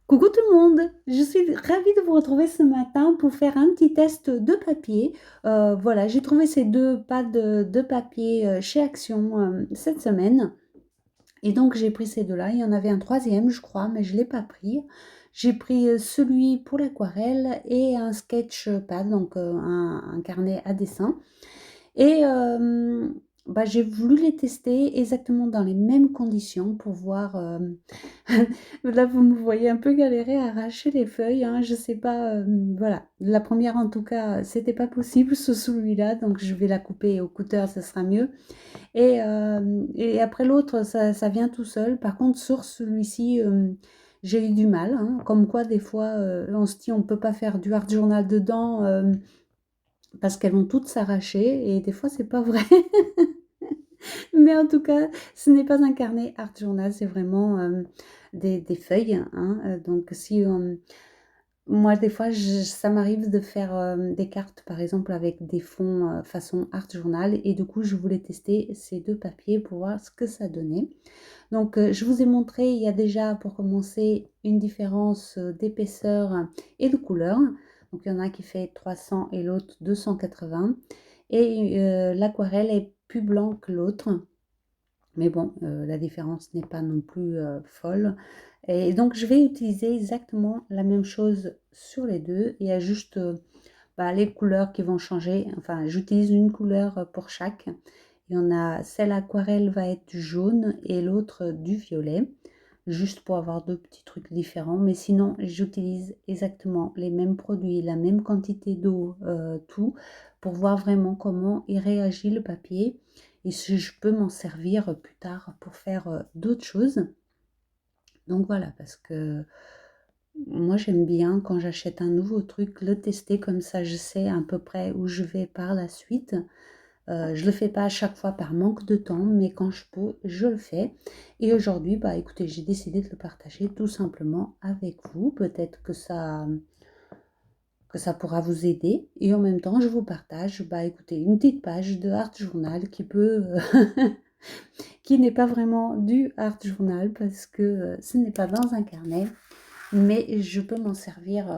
Coucou tout le monde, je suis ravie de vous retrouver ce matin pour faire un petit test de papier. Voilà, j'ai trouvé ces deux pads de papier chez Action cette semaine. Et donc j'ai pris ces deux-là. Il y en avait un troisième, je crois, mais je ne l'ai pas pris. J'ai pris celui pour l'aquarelle et un sketch pad, donc un carnet à dessin. Et bah, j'ai voulu les tester exactement dans les mêmes conditions pour voir. Là, vous me voyez un peu galérer à arracher les feuilles, hein, je sais pas. Voilà, la première en tout cas, c'était pas possible sur celui-là, donc je vais la couper au couteau, ça sera mieux. Et après l'autre, ça vient tout seul. Par contre, sur celui-ci, j'ai eu du mal, hein, comme quoi des fois, on se dit on peut pas faire du art journal dedans. Parce qu'elles vont toutes s'arracher et des fois c'est pas vrai. Mais en tout cas, ce n'est pas un carnet art journal, c'est vraiment des feuilles, hein. Donc si moi des fois ça m'arrive de faire des cartes par exemple avec des fonds façon art journal et du coup je voulais tester ces deux papiers pour voir ce que ça donnait. Donc je vous ai montré, il y a déjà pour commencer une différence d'épaisseur et de couleur. Donc il y en a un qui fait 300 et l'autre 280. Et l'aquarelle est plus blanc que l'autre. Mais bon, la différence n'est pas non plus folle. Et donc je vais utiliser exactement la même chose sur les deux. Il y a juste bah, les couleurs qui vont changer. Enfin, j'utilise une couleur pour chaque. Il y en a, celle aquarelle va être du jaune et l'autre du violet, juste pour avoir deux petits trucs différents. Mais sinon, j'utilise exactement les mêmes produits, la même quantité d'eau, tout, pour voir vraiment comment il réagit le papier et si je peux m'en servir plus tard pour faire d'autres choses. Donc voilà, parce que moi j'aime bien quand j'achète un nouveau truc, le tester comme ça, je sais à peu près où je vais par la suite. Je le fais pas à chaque fois par manque de temps, mais quand je peux, je le fais. Et aujourd'hui, bah écoutez, j'ai décidé de le partager tout simplement avec vous. Peut-être que ça pourra vous aider. Et en même temps, je vous partage, bah écoutez, une petite page de Art Journal qui peut, qui n'est pas vraiment du Art Journal parce que ce n'est pas dans un carnet, mais je peux m'en servir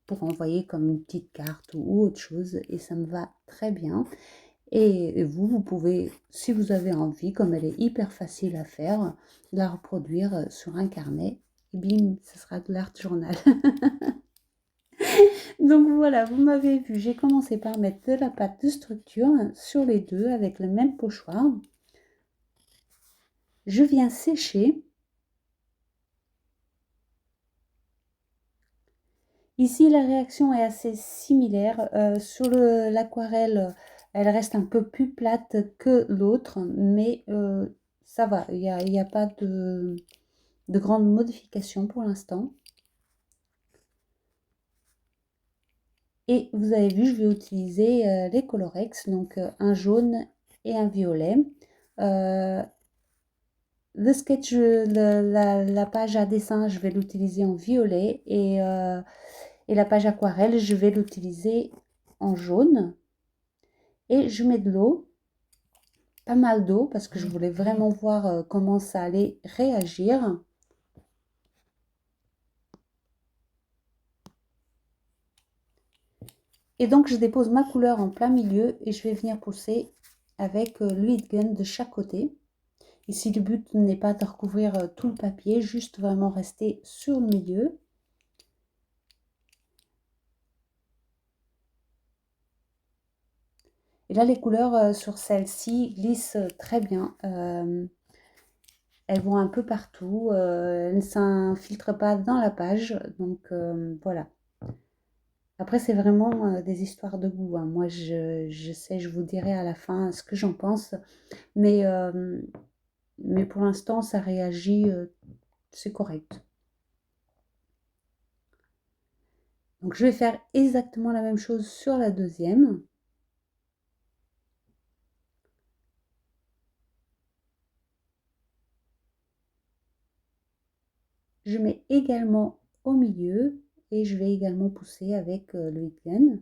pour envoyer comme une petite carte ou autre chose et ça me va très bien. Et vous, vous pouvez, si vous avez envie, comme elle est hyper facile à faire, la reproduire sur un carnet. Et bim, ce sera de l'art journal. Donc voilà, vous m'avez vu, j'ai commencé par mettre de la pâte de structure sur les deux avec le même pochoir. Je viens sécher. Ici, la réaction est assez similaire. Sur l'aquarelle, elle reste un peu plus plate que l'autre, mais ça va, il y a pas de grandes modifications pour l'instant. Et vous avez vu, je vais utiliser les Colorex, donc un jaune et un violet. Euh, le sketch, la page à dessin, je vais l'utiliser en violet et la page aquarelle, je vais l'utiliser en jaune. Et je mets de l'eau, pas mal d'eau, parce que je voulais vraiment voir comment ça allait réagir. Et donc, je dépose ma couleur en plein milieu et je vais venir pousser avec l'huile gun de chaque côté. Ici, le but n'est pas de recouvrir tout le papier, juste vraiment rester sur le milieu. Et là, les couleurs sur celle-ci glissent très bien. Elles vont un peu partout. Elles ne s'infiltrent pas dans la page. Donc, voilà. Après, c'est vraiment des histoires de goût, hein. Moi, je sais, je vous dirai à la fin ce que j'en pense. Mais, mais pour l'instant, ça réagit, c'est correct. Donc, je vais faire exactement la même chose sur la deuxième. Je mets également au milieu et je vais également pousser avec le heat gun.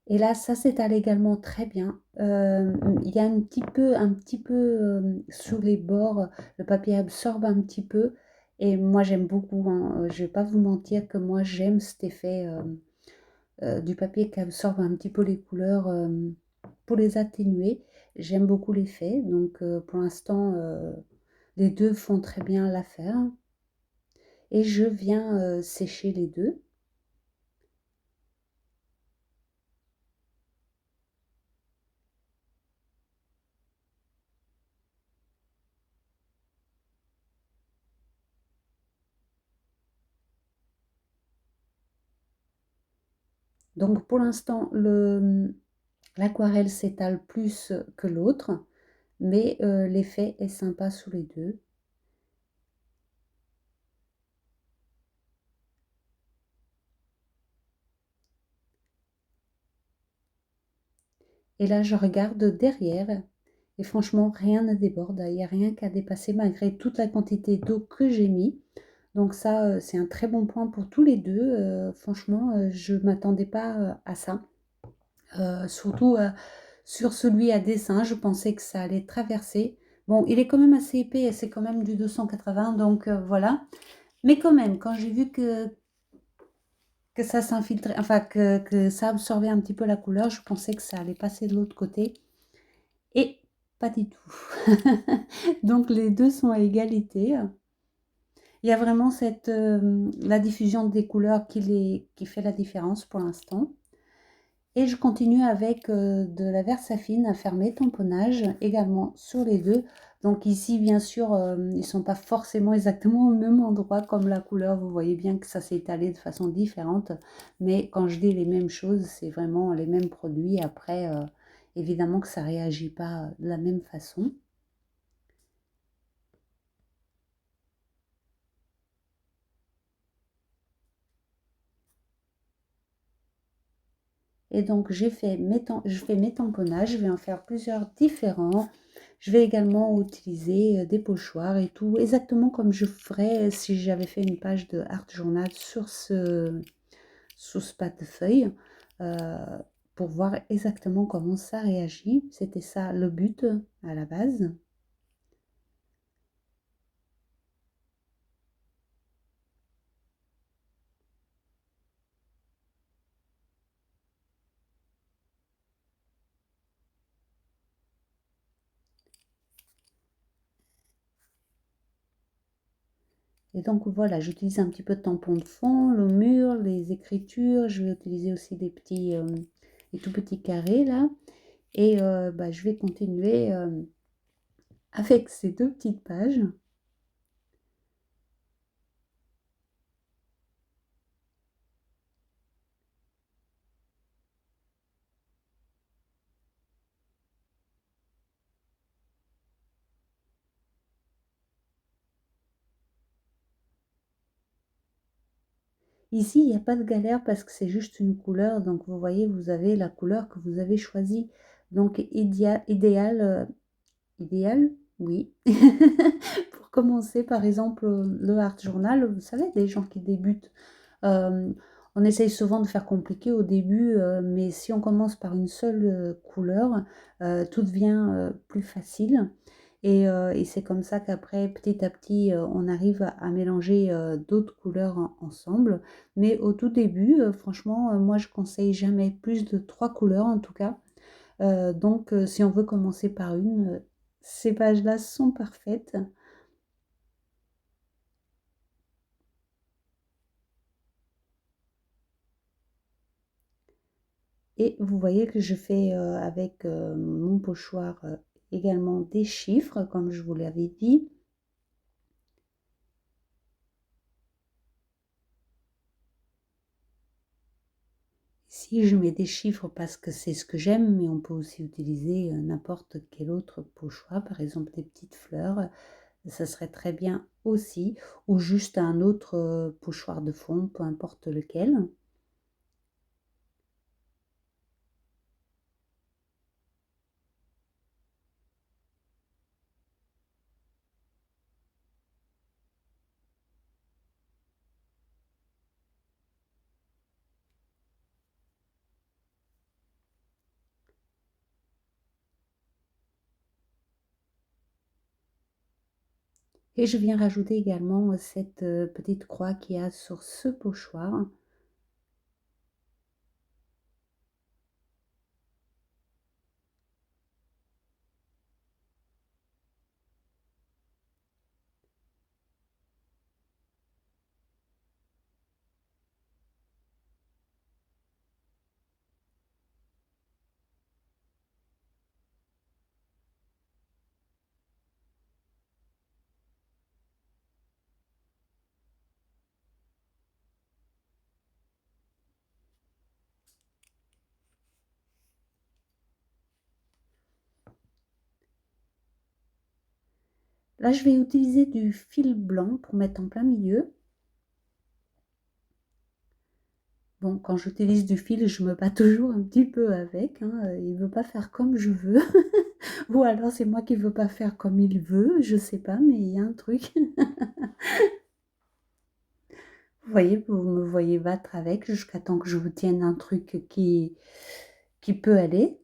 Et là, ça s'étale également très bien. Il y a un petit peu sur les bords, le papier absorbe un petit peu. Et moi, j'aime beaucoup, hein. Je vais pas vous mentir que moi, j'aime cet effet du papier qui absorbe un petit peu les couleurs pour les atténuer. J'aime beaucoup l'effet. Donc, pour l'instant, les deux font très bien l'affaire. Et je viens sécher les deux. Donc, pour l'instant, l'aquarelle s'étale plus que l'autre, mais l'effet est sympa sous les deux. Et là, je regarde derrière et franchement, rien ne déborde. Il n'y a rien qu'à dépasser malgré toute la quantité d'eau que j'ai mis. Donc ça, c'est un très bon point pour tous les deux. Franchement, je ne m'attendais pas à ça. Surtout sur celui à dessin, je pensais que ça allait traverser. Bon, il est quand même assez épais et c'est quand même du 280, donc voilà. Mais quand même, quand j'ai vu que ça s'infiltrait, enfin que ça absorbait un petit peu la couleur, je pensais que ça allait passer de l'autre côté. Et pas du tout. Donc les deux sont à égalité. Il y a vraiment la diffusion des couleurs qui fait la différence pour l'instant. Et je continue avec de la Versafine à faire mes tamponnages également sur les deux. Donc ici, bien sûr, ils ne sont pas forcément exactement au même endroit comme la couleur. Vous voyez bien que ça s'est étalé de façon différente. Mais quand je dis les mêmes choses, c'est vraiment les mêmes produits. Après, évidemment que ça ne réagit pas de la même façon. Et donc, je fais mes tamponnages, je vais en faire plusieurs différents. Je vais également utiliser des pochoirs et tout, exactement comme je ferais si j'avais fait une page de Art Journal sur ce pâte de feuille, euh, pour voir exactement comment ça réagit. C'était ça le but à la base. Et donc voilà, j'utilise un petit peu de tampon de fond, le mur, les écritures. Je vais utiliser aussi des tout petits carrés là. Et bah, je vais continuer avec ces deux petites pages. Ici, il n'y a pas de galère parce que c'est juste une couleur. Donc, vous voyez, vous avez la couleur que vous avez choisie. Donc, idéal, oui. Pour commencer, par exemple, le Art Journal, vous savez, des gens qui débutent. euh, on essaye souvent de faire compliqué au début, mais si on commence par une seule couleur, tout devient plus facile. Et c'est comme ça qu'après, petit à petit, on arrive à mélanger d'autres couleurs ensemble. Mais au tout début, franchement, moi, je conseille jamais plus de trois couleurs en tout cas. Donc, si on veut commencer par une, ces pages-là sont parfaites. Et vous voyez que je fais avec mon pochoir également des chiffres, comme je vous l'avais dit. Ici, je mets des chiffres parce que c'est ce que j'aime, mais on peut aussi utiliser n'importe quel autre pochoir, par exemple des petites fleurs, ça serait très bien aussi, ou juste un autre pochoir de fond, peu importe lequel. Et je viens rajouter également cette petite croix qu'il y a sur ce pochoir. Là, je vais utiliser du fil blanc pour mettre en plein milieu. Bon, quand j'utilise du fil, je me bats toujours un petit peu avec, hein. Il ne veut pas faire comme je veux. Ou alors c'est moi qui ne veux pas faire comme il veut, je sais pas, mais il y a un truc. Vous voyez, vous me voyez battre avec jusqu'à temps que je vous tienne un truc qui peut aller.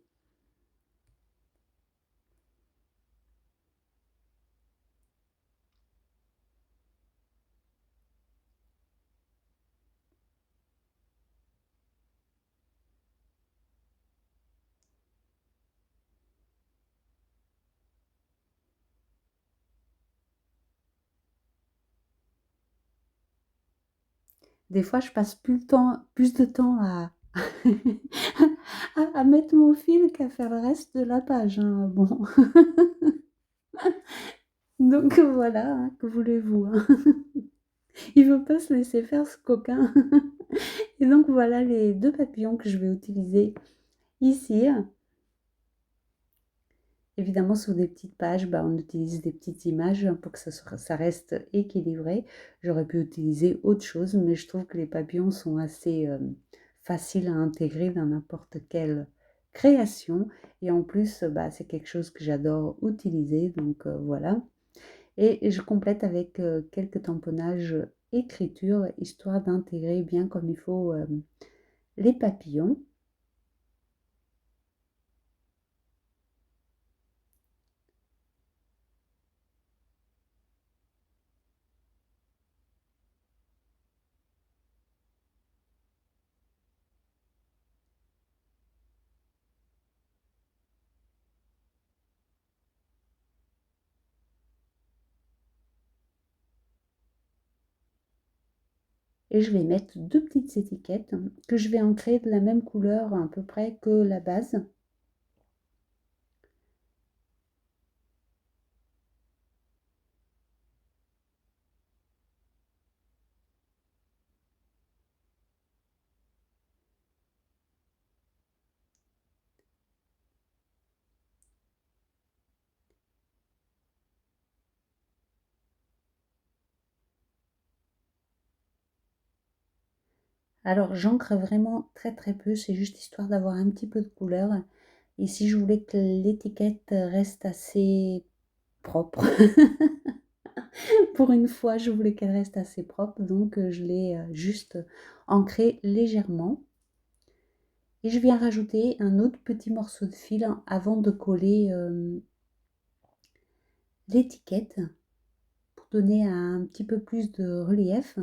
Des fois, je passe plus de temps à mettre mon fil qu'à faire le reste de la page, hein. Bon, donc voilà, hein, que voulez-vous, hein. Il veut pas se laisser faire ce coquin. Et donc voilà les deux papillons que je vais utiliser ici. Évidemment, sur des petites pages, bah, on utilise des petites images pour que ça reste équilibré. J'aurais pu utiliser autre chose, mais je trouve que les papillons sont assez faciles à intégrer dans n'importe quelle création. Et en plus, bah, c'est quelque chose que j'adore utiliser, donc voilà. Et je complète avec quelques tamponnages écriture, histoire d'intégrer bien comme il faut les papillons. Et je vais mettre deux petites étiquettes que je vais ancrer de la même couleur à peu près que la base. Alors j'ancre vraiment très très peu, c'est juste histoire d'avoir un petit peu de couleur. Et si je voulais que l'étiquette reste assez propre, pour une fois je voulais qu'elle reste assez propre, donc je l'ai juste ancrée légèrement. Et je viens rajouter un autre petit morceau de fil avant de coller l'étiquette pour donner un petit peu plus de relief.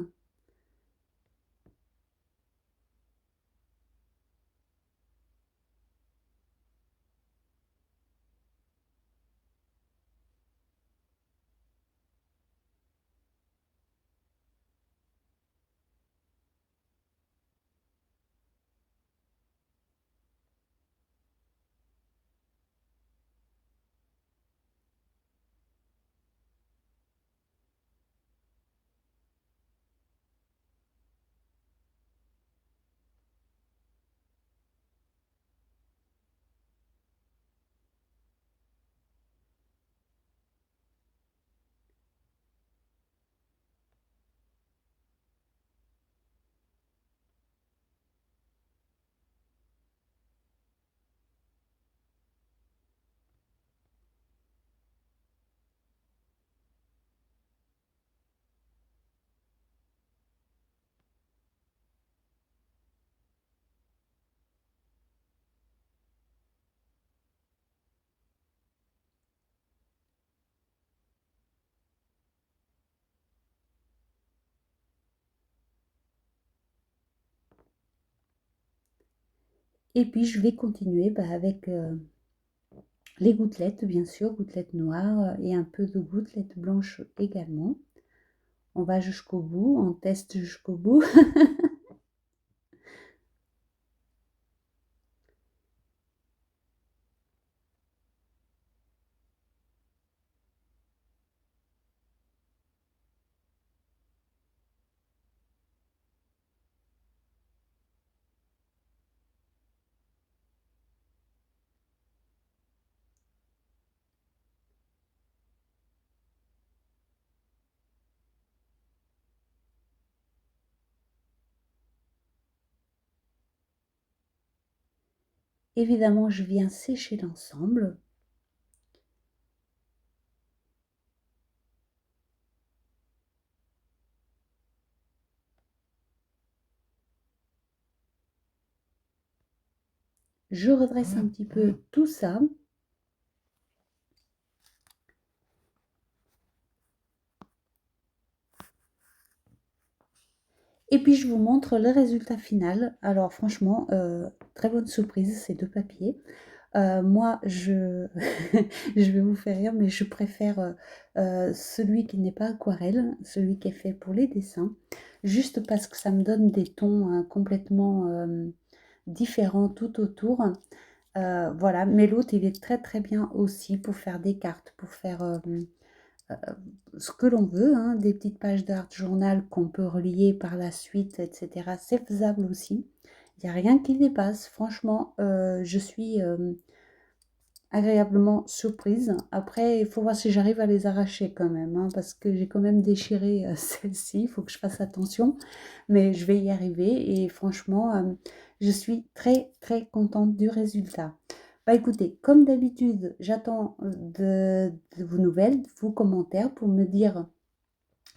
Et puis je vais continuer avec les gouttelettes, bien sûr, gouttelettes noires et un peu de gouttelettes blanches également. On va jusqu'au bout, on teste jusqu'au bout. Évidemment, je viens sécher l'ensemble. Je redresse un petit peu tout ça. Et puis je vous montre le résultat final. Alors franchement, très bonne surprise ces deux papiers. Moi, je vais vous faire rire, mais je préfère celui qui n'est pas aquarelle, celui qui est fait pour les dessins, juste parce que ça me donne des tons complètement différents tout autour. Voilà, mais l'autre, il est très très bien aussi pour faire des cartes, pour faire euh, ce que l'on veut, hein, des petites pages d'art journal qu'on peut relier par la suite, etc. C'est faisable aussi. Il n'y a rien qui dépasse. Franchement, je suis agréablement surprise. Après, il faut voir si j'arrive à les arracher quand même, hein, parce que j'ai quand même déchiré celle-ci. Il faut que je fasse attention, mais je vais y arriver. Et franchement, je suis très très contente du résultat. Bah écoutez, comme d'habitude, j'attends de vos nouvelles, vos commentaires pour me dire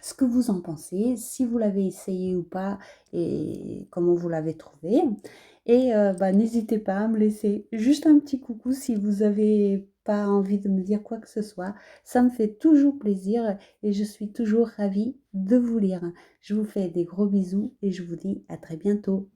ce que vous en pensez, si vous l'avez essayé ou pas et comment vous l'avez trouvé. Et bah, n'hésitez pas à me laisser juste un petit coucou si vous n'avez pas envie de me dire quoi que ce soit. Ça me fait toujours plaisir et je suis toujours ravie de vous lire. Je vous fais des gros bisous et je vous dis à très bientôt.